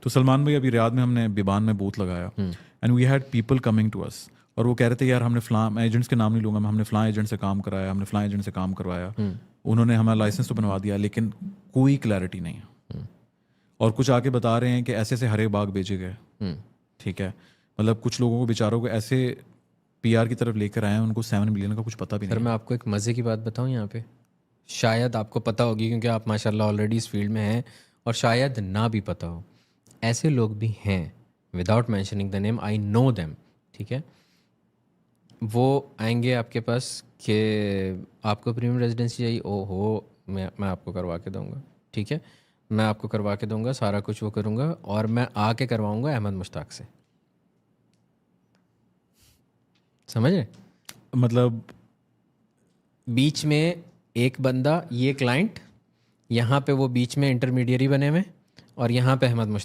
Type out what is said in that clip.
तो सलमान भाई अभी रियाद में हमने बिबान में बूथ लगाया and we had people coming to us और वो कह रहे थे यार हमने फ़लाँ, मैं एजेंट्स के नाम नहीं लूँगा, हमने फ़लाँ एजेंट से काम कराया, हमने फ़लाँ एजेंट से काम करवाया, उन्होंने हमारा लाइसेंस तो बनवा दिया लेकिन कोई क्लैरिटी नहीं है। और कुछ आके बता रहे हैं कि ऐसे से हरे बाग भेजे गए। ठीक है, मतलब कुछ लोगों को बेचारों को ऐसे पीआर की तरफ लेकर आए हैं, उनको 7 मिलियन का कुछ पता भी सर नहीं मैं है। आपको एक मज़े की बात बताऊं यहाँ पे, शायद आपको पता होगी क्योंकि आप माशाल्लाह ऑलरेडी इस फील्ड में हैं, और शायद ना भी पता हो, ऐसे लोग भी हैं, without mentioning the name, I know them. ठीक है, वो आएंगे आपके पास कि आपको प्रीमियम रेजिडेंसी चाहिए, ओ हो मैं आपको करवा के दूंगा। ठीक है, मैं आपको करवा के दूंगा, सारा कुछ वो करूँगा, और मैं आके करवाऊँगा अहमद मुश्ताक से। समझे? मतलब बीच में एक बंदा, ये क्लाइंट, यहाँ पे वो बीच में इंटरमीडियरी बने हुए, और यहाँ पे अहमद मुश्ताक।